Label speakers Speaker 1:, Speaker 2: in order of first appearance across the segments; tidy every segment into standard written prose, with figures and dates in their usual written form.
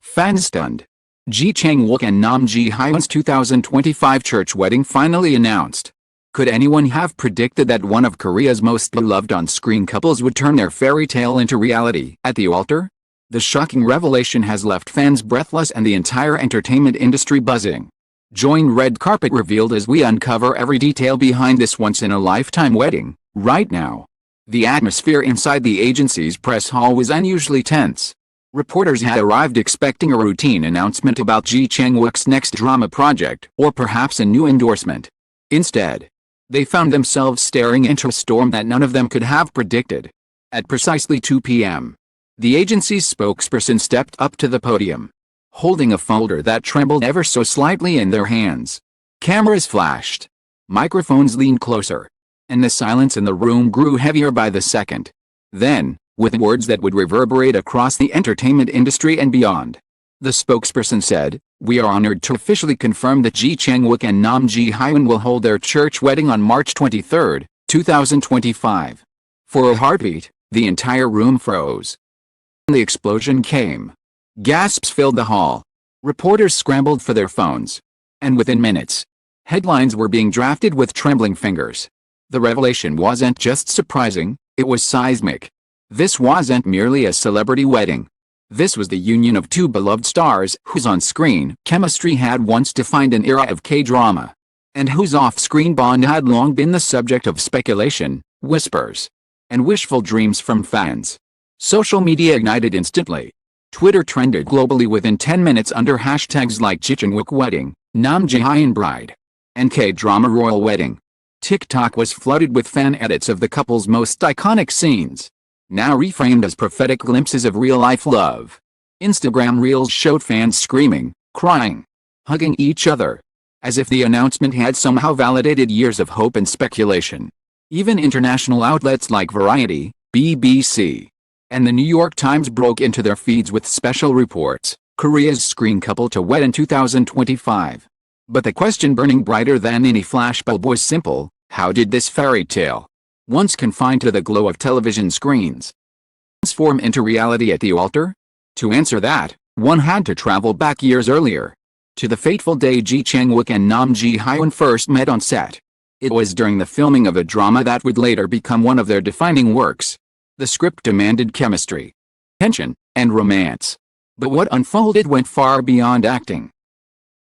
Speaker 1: Fans stunned. Chang Wook and Nam Ji-hyun's 2025 church wedding finally announced. Could anyone have predicted that one of Korea's most beloved on-screen couples would turn their fairy tale into reality at the altar? The shocking revelation has left fans breathless and the entire entertainment industry buzzing. Join Red Carpet Revealed as we uncover every detail behind this once-in-a-lifetime wedding, right now. The atmosphere inside the agency's press hall was unusually tense. Reporters had arrived expecting a routine announcement about Chang Wook's next drama project, or perhaps a new endorsement. Instead, they found themselves staring into a storm that none of them could have predicted. At precisely 2 p.m., the agency's spokesperson stepped up to the podium, holding a folder that trembled ever so slightly in their hands. Cameras flashed. Microphones leaned closer. And the silence in the room grew heavier by the second. Then, with words that would reverberate across the entertainment industry and beyond, the spokesperson said, "We are honored to officially confirm that Chang Wook and Nam Ji-hyun will hold their church wedding on March 23, 2025. For a heartbeat, the entire room froze. The explosion came. Gasps filled the hall. Reporters scrambled for their phones. And within minutes, headlines were being drafted with trembling fingers. The revelation wasn't just surprising, it was seismic. This wasn't merely a celebrity wedding. This was the union of two beloved stars whose on-screen chemistry had once defined an era of K-drama, and whose off-screen bond had long been the subject of speculation, whispers, and wishful dreams from fans. Social media ignited instantly. Twitter trended globally within 10 minutes under hashtags like Chang Wook wedding, Nam Ji-hyun bride, and K-drama royal wedding. TikTok was flooded with fan edits of the couple's most iconic scenes, now reframed as prophetic glimpses of real-life love. Instagram reels showed fans screaming, crying, hugging each other, as if the announcement had somehow validated years of hope and speculation. Even international outlets like Variety, BBC, and the New York Times broke into their feeds with special reports, Korea's screen couple to wed in 2025. But the question burning brighter than any flashbulb was simple: how did this fairy tale, once confined to the glow of television screens, transform into reality at the altar? To answer that, one had to travel back years earlier, to the fateful day Chang Wook and Nam Ji-hyun first met on set. It was during the filming of a drama that would later become one of their defining works. The script demanded chemistry, tension, and romance. But what unfolded went far beyond acting.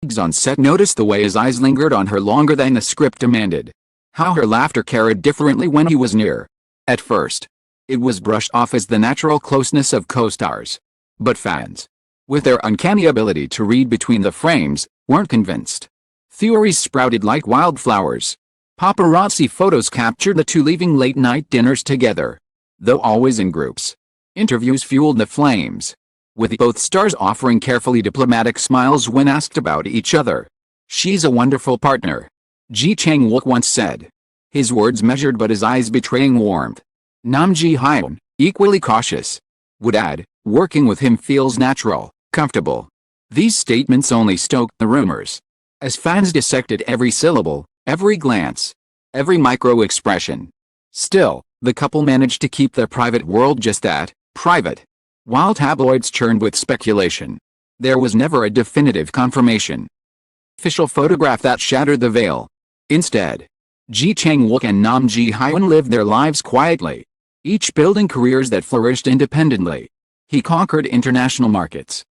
Speaker 1: Colleagues on set noticed the way his eyes lingered on her longer than the script demanded. How her laughter carried differently when he was near. At first, it was brushed off as the natural closeness of co-stars. But fans, with their uncanny ability to read between the frames, weren't convinced. Theories sprouted like wildflowers. Paparazzi photos captured the two leaving late-night dinners together, though always in groups. Interviews fueled the flames, with both stars offering carefully diplomatic smiles when asked about each other. "She's a wonderful partner," Chang Wook once said, his words measured but his eyes betraying warmth. Nam Ji-hyun, equally cautious, would add, "Working with him feels natural, comfortable." These statements only stoked the rumors, as fans dissected every syllable, every glance, every micro-expression. Still, the couple managed to keep their private world just that, private. While tabloids churned with speculation, there was never a definitive confirmation. Official photograph that shattered the veil. Instead, Chang Wook and Nam Ji-hyun lived their lives quietly, each building careers that flourished independently. He conquered international markets,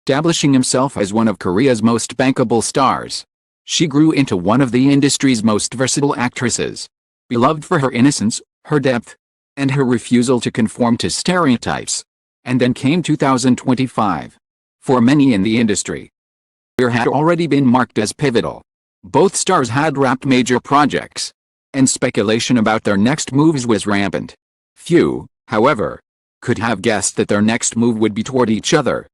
Speaker 1: establishing himself as one of Korea's most bankable stars. She grew into one of the industry's most versatile actresses, beloved for her innocence, her depth, and her refusal to conform to stereotypes. And then came 2025. For many in the industry, the year had already been marked as pivotal. Both stars had wrapped major projects, and speculation about their next moves was rampant. Few, however, could have guessed that their next move would be toward each other.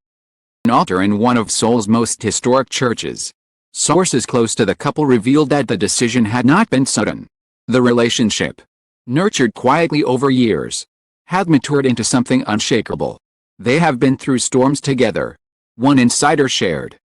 Speaker 1: An altar in one of Seoul's most historic churches. Sources close to the couple revealed that the decision had not been sudden. The relationship, nurtured quietly over years, had matured into something unshakable. They have been through storms together, one insider shared.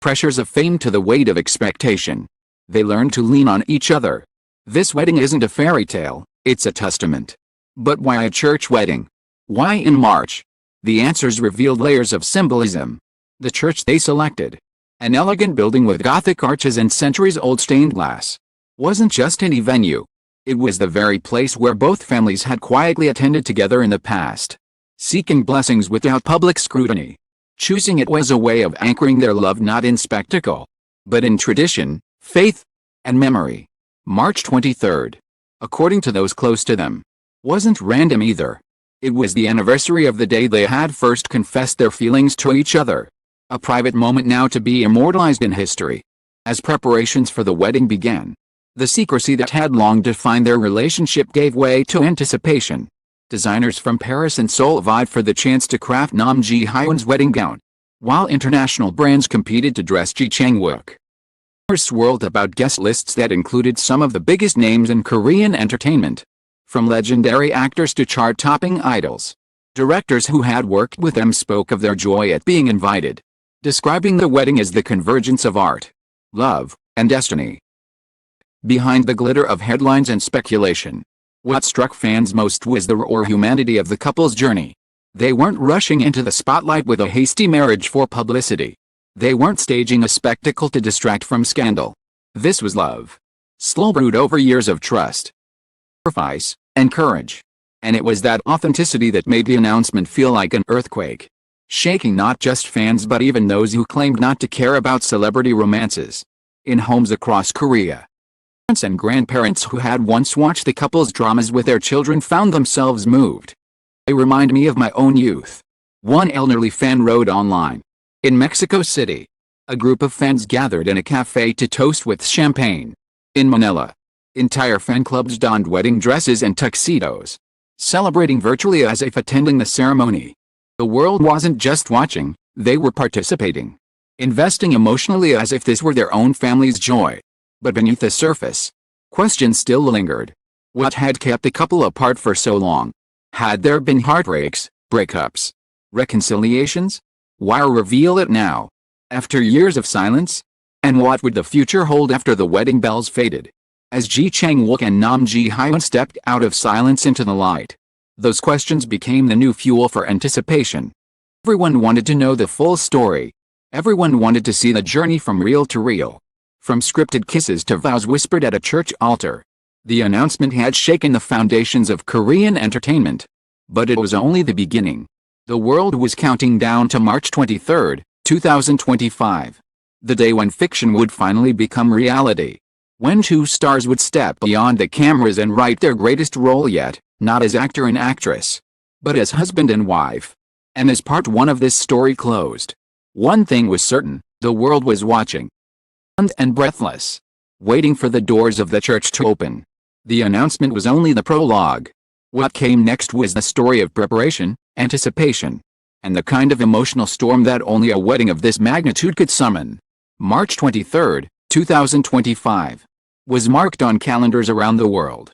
Speaker 1: Pressures of fame to the weight of expectation. They learned to lean on each other. This wedding isn't a fairy tale, it's a testament. But why a church wedding? Why in March? The answers revealed layers of symbolism. The church they selected, an elegant building with Gothic arches and centuries-old stained glass, wasn't just any venue. It was the very place where both families had quietly attended together in the past, seeking blessings without public scrutiny. Choosing it was a way of anchoring their love not in spectacle, but in tradition, faith, and memory. March 23rd, according to those close to them, wasn't random either. It was the anniversary of the day they had first confessed their feelings to each other. A private moment now to be immortalized in history. As preparations for the wedding began, the secrecy that had long defined their relationship gave way to anticipation. Designers from Paris and Seoul vied for the chance to craft Hyun's wedding gown, while international brands competed to dress Chang Wook. Rumors swirled about guest lists that included some of the biggest names in Korean entertainment, from legendary actors to chart-topping idols. Directors who had worked with them spoke of their joy at being invited, describing the wedding as the convergence of art, love, and destiny. Behind the glitter of headlines and speculation, what struck fans most was the raw humanity of the couple's journey. They weren't rushing into the spotlight with a hasty marriage for publicity. They weren't staging a spectacle to distract from scandal. This was love, slow brewed over years of trust, sacrifice, and courage. And it was that authenticity that made the announcement feel like an earthquake, shaking not just fans but even those who claimed not to care about celebrity romances. In homes across Korea, parents and grandparents who had once watched the couple's dramas with their children found themselves moved. They remind me of my own youth, one elderly fan wrote online. In Mexico City, a group of fans gathered in a cafe to toast with champagne. In Manila, entire fan clubs donned wedding dresses and tuxedos, celebrating virtually as if attending the ceremony. The world wasn't just watching, they were participating, investing emotionally as if this were their own family's joy. But beneath the surface, questions still lingered. What had kept the couple apart for so long? Had there been heartbreaks, breakups, reconciliations? Why reveal it now, after years of silence? And what would the future hold after the wedding bells faded? As Chang Wook and Hyun stepped out of silence into the light, those questions became the new fuel for anticipation. Everyone wanted to know the full story. Everyone wanted to see the journey from real to real, from scripted kisses to vows whispered at a church altar. The announcement had shaken the foundations of Korean entertainment. But it was only the beginning. The world was counting down to March 23, 2025. The day when fiction would finally become reality. When two stars would step beyond the cameras and write their greatest role yet, not as actor and actress, but as husband and wife. And as part one of this story closed, one thing was certain: the world was watching, and breathless, waiting for the doors of the church to open. The announcement was only the prologue. What came next was the story of preparation, anticipation, and the kind of emotional storm that only a wedding of this magnitude could summon. March 23, 2025, was marked on calendars around the world,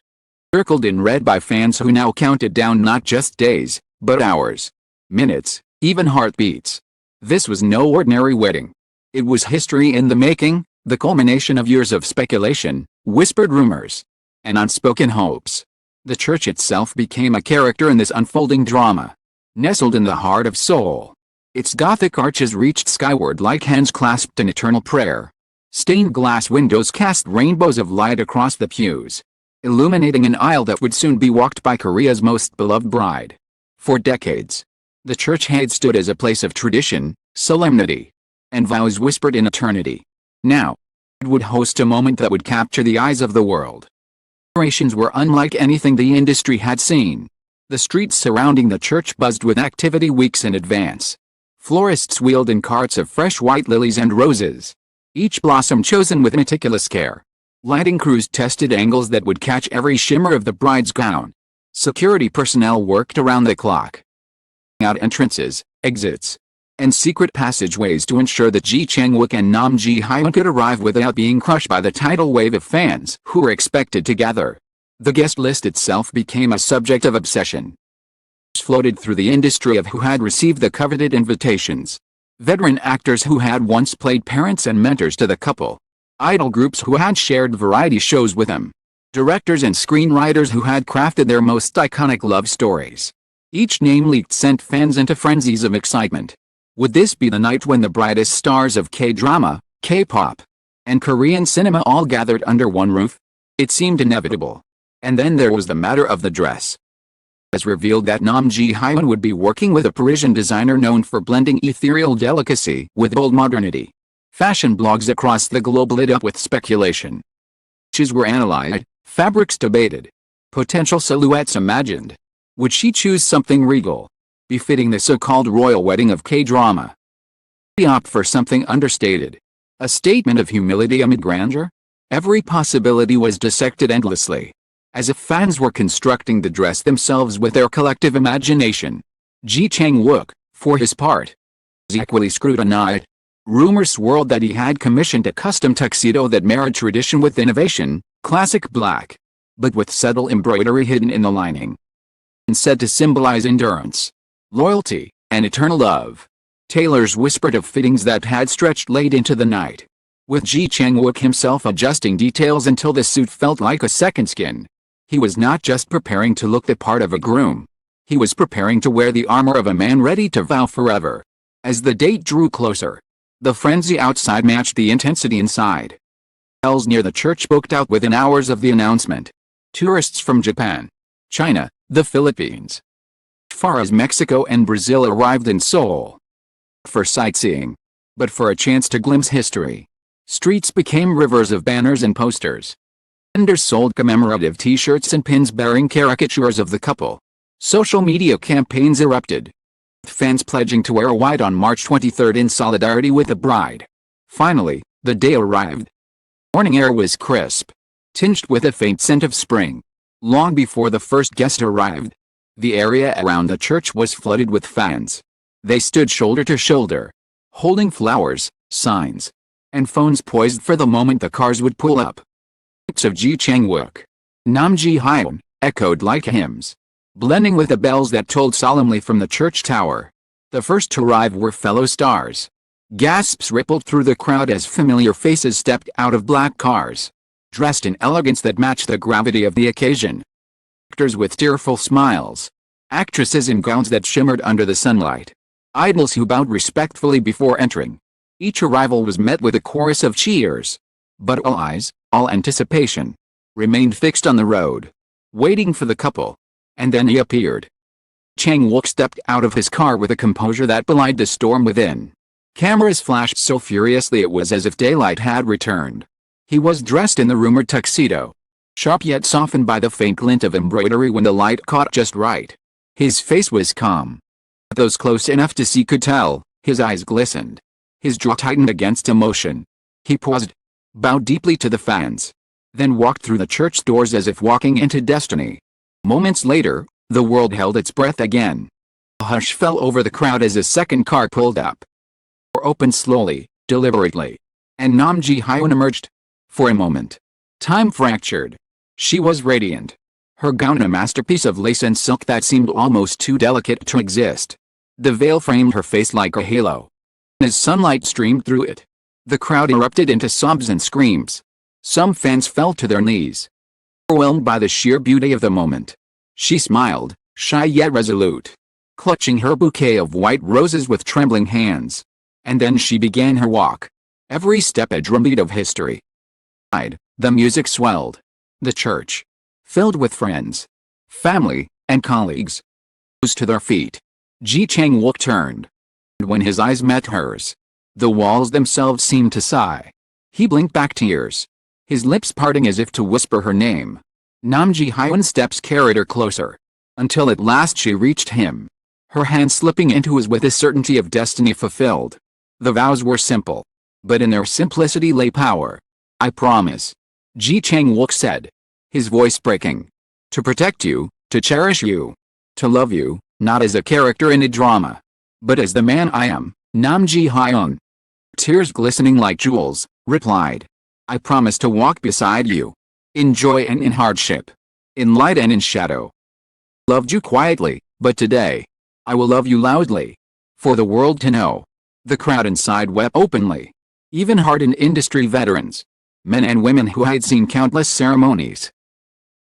Speaker 1: circled in red by fans who now counted down not just days, but hours, minutes, even heartbeats. This was no ordinary wedding. It was history in the making, the culmination of years of speculation, whispered rumors, and unspoken hopes. The church itself became a character in this unfolding drama. Nestled in the heart of Seoul, its Gothic arches reached skyward like hands clasped in eternal prayer. Stained glass windows cast rainbows of light across the pews, illuminating an aisle that would soon be walked by Korea's most beloved bride. For decades, the church had stood as a place of tradition, solemnity, and vows whispered in eternity. Now, it would host a moment that would capture the eyes of the world. Preparations were unlike anything the industry had seen. The streets surrounding the church buzzed with activity weeks in advance. Florists wheeled in carts of fresh white lilies and roses, each blossom chosen with meticulous care. Lighting crews tested angles that would catch every shimmer of the bride's gown. Security personnel worked around the clock, out entrances, exits, and secret passageways to ensure that Chang Wook and Hyun could arrive without being crushed by the tidal wave of fans who were expected to gather. The guest list itself became a subject of obsession. Floated through the industry of who had received the coveted invitations. Veteran actors who had once played parents and mentors to the couple. Idol groups who had shared variety shows with them. Directors and screenwriters who had crafted their most iconic love stories. Each name leaked sent fans into frenzies of excitement. Would this be the night when the brightest stars of K-drama, K-pop, and Korean cinema all gathered under one roof? It seemed inevitable. And then there was the matter of the dress. It was revealed that Nam Ji-hyun would be working with a Parisian designer known for blending ethereal delicacy with bold modernity. Fashion blogs across the globe lit up with speculation. Shoes were analyzed, fabrics debated, potential silhouettes imagined. Would she choose something regal, befitting the so-called royal wedding of K-drama? She opt for something understated, a statement of humility amid grandeur? Every possibility was dissected endlessly, as if fans were constructing the dress themselves with their collective imagination. Chang Wook, for his part, was equally scrutinized. Rumors swirled that he had commissioned a custom tuxedo that married tradition with innovation, classic black, but with subtle embroidery hidden in the lining, and said to symbolize endurance, loyalty, and eternal love. Tailors whispered of fittings that had stretched late into the night, with Chang Wook himself adjusting details until the suit felt like a second skin. He was not just preparing to look the part of a groom. He was preparing to wear the armor of a man ready to vow forever. As the date drew closer, the frenzy outside matched the intensity inside. Hotels near the church booked out within hours of the announcement. Tourists from Japan, China, the Philippines, as far as Mexico and Brazil arrived in Seoul. For sightseeing, but for a chance to glimpse history. Streets became rivers of banners and posters. Vendors sold commemorative t-shirts and pins bearing caricatures of the couple. Social media campaigns erupted, with fans pledging to wear white on March 23 in solidarity with the bride. Finally, the day arrived. Morning air was crisp, tinged with a faint scent of spring. Long before the first guest arrived, the area around the church was flooded with fans. They stood shoulder to shoulder, holding flowers, signs, and phones poised for the moment the cars would pull up. Notes of Chang Wook, Nam Ji-hyun, echoed like hymns, blending with the bells that tolled solemnly from the church tower. The first to arrive were fellow stars. Gasps rippled through the crowd as familiar faces stepped out of black cars, dressed in elegance that matched the gravity of the occasion. Actors with tearful smiles, actresses in gowns that shimmered under the sunlight, idols who bowed respectfully before entering. Each arrival was met with a chorus of cheers. But all eyes, all anticipation, remained fixed on the road, waiting for the couple. And then he appeared. Chang Wook stepped out of his car with a composure that belied the storm within. Cameras flashed so furiously it was as if daylight had returned. He was dressed in the rumored tuxedo, sharp yet softened by the faint glint of embroidery when the light caught just right. His face was calm. Those close enough to see could tell. His eyes glistened. His jaw tightened against emotion. He paused, bowed deeply to the fans, then walked through the church doors as if walking into destiny. Moments later, the world held its breath again. A hush fell over the crowd as a second car pulled up. The door opened slowly, deliberately, and Nam Ji-hyun emerged. For a moment, time fractured. She was radiant, her gown a masterpiece of lace and silk that seemed almost too delicate to exist. The veil framed her face like a halo. As sunlight streamed through it, the crowd erupted into sobs and screams. Some fans fell to their knees, overwhelmed by the sheer beauty of the moment. She smiled, shy yet resolute, clutching her bouquet of white roses with trembling hands. And then she began her walk, every step a drumbeat of history. The music swelled. The church, filled with friends, family, and colleagues, rose to their feet. Chang Wook turned. And when his eyes met hers, the walls themselves seemed to sigh. He blinked back tears, his lips parting as if to whisper her name. Nam Ji-hyun's steps carried her closer, until at last she reached him, her hand slipping into his with the certainty of destiny fulfilled. The vows were simple, but in their simplicity lay power. I promise, Chang Wook said, his voice breaking, to protect you, to cherish you, to love you, not as a character in a drama, but as the man I am. Nam Ji-hyun, tears glistening like jewels, replied, I promise to walk beside you, in joy and in hardship, in light and in shadow. Loved you quietly, but today, I will love you loudly, for the world to know. The crowd inside wept openly, even hardened industry veterans, men and women who had seen countless ceremonies.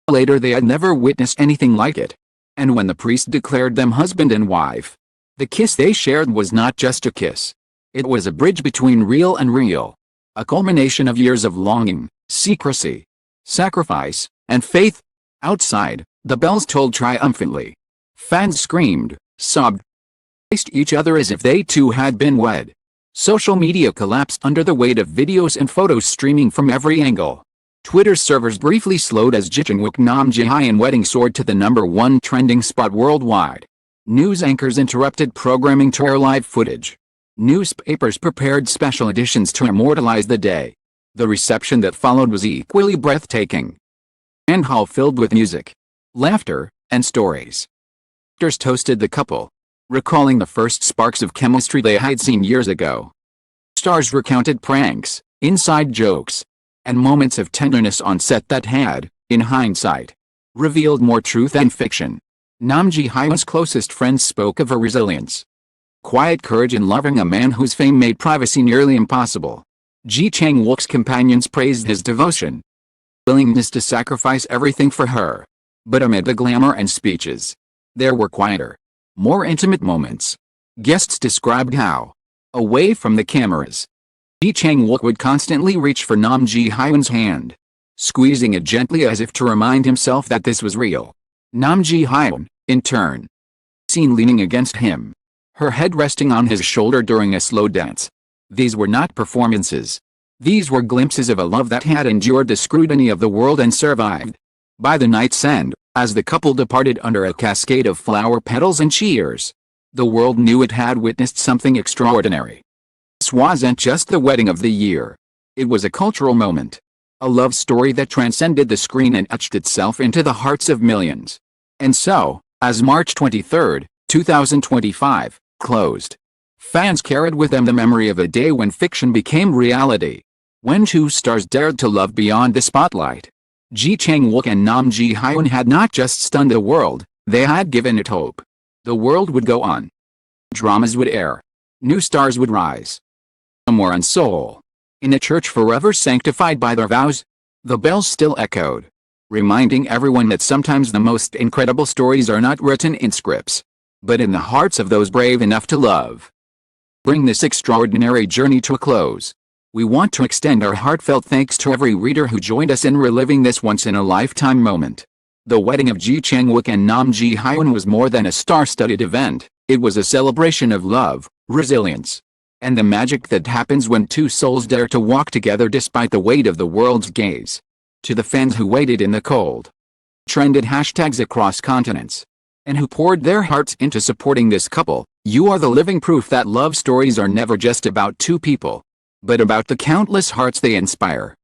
Speaker 1: Later they had never witnessed anything like it, and when the priest declared them husband and wife, The kiss they shared was not just a kiss. It was a bridge between real and real. A culmination of years of longing, secrecy, sacrifice, and faith. Outside, the bells tolled triumphantly. Fans screamed, sobbed, kissed each other as if they too had been wed. Social media collapsed under the weight of videos and photos streaming from every angle. Twitter's servers briefly slowed as Chang Wook Namji Hyun wedding soared to the #1 trending spot worldwide. News anchors interrupted programming to air live footage. Newspapers prepared special editions to immortalize the day. The reception that followed was equally breathtaking. And hall filled with music, laughter, and stories. Actors toasted the couple, recalling the first sparks of chemistry they had seen years ago. Stars recounted pranks, inside jokes, and moments of tenderness on set that had, in hindsight, revealed more truth than fiction. Namji Hyun's closest friends spoke of her resilience, quiet courage in loving a man whose fame made privacy nearly impossible. Chang Wook's companions praised his devotion, willingness to sacrifice everything for her. But amid the glamour and speeches, there were quieter, more intimate moments. Guests described how, away from the cameras, Chang Wook would constantly reach for Namji Hyun's hand, squeezing it gently as if to remind himself that this was real. Namji Hyun, in turn, seen leaning against him, her head resting on his shoulder during a slow dance. These were not performances. These were glimpses of a love that had endured the scrutiny of the world and survived. By the night's end, as the couple departed under a cascade of flower petals and cheers, the world knew it had witnessed something extraordinary. This wasn't just the wedding of the year. It was a cultural moment. A love story that transcended the screen and etched itself into the hearts of millions. And so, as March 23, 2025, closed, fans carried with them the memory of a day when fiction became reality. When two stars dared to love beyond the spotlight. Chang Wook and Namji Hyun had not just stunned the world, they had given it hope. The world would go on. Dramas would air. New stars would rise. Somewhere in Seoul, in a church forever sanctified by their vows, the bells still echoed, reminding everyone that sometimes the most incredible stories are not written in scripts, but in the hearts of those brave enough to love. Bring this extraordinary journey to a close. We want to extend our heartfelt thanks to every reader who joined us in reliving this once-in-a-lifetime moment. The wedding of Chang Wook and Namji Hyun was more than a star-studded event. It was a celebration of love, resilience, and the magic that happens when two souls dare to walk together despite the weight of the world's gaze. To the fans who waited in the cold, trended hashtags across continents, and who poured their hearts into supporting this couple, you are the living proof that love stories are never just about two people, but about the countless hearts they inspire.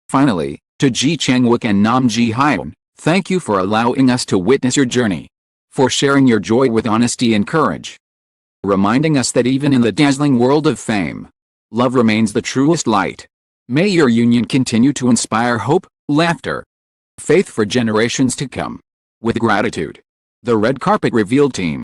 Speaker 1: Finally, to Chang Wook and Namji Hyun, thank you for allowing us to witness your journey, for sharing your joy with honesty and courage, reminding us that even in the dazzling world of fame, love remains the truest light. May your union continue to inspire hope, laughter, faith for generations to come. With gratitude, the Red Carpet Reveal team.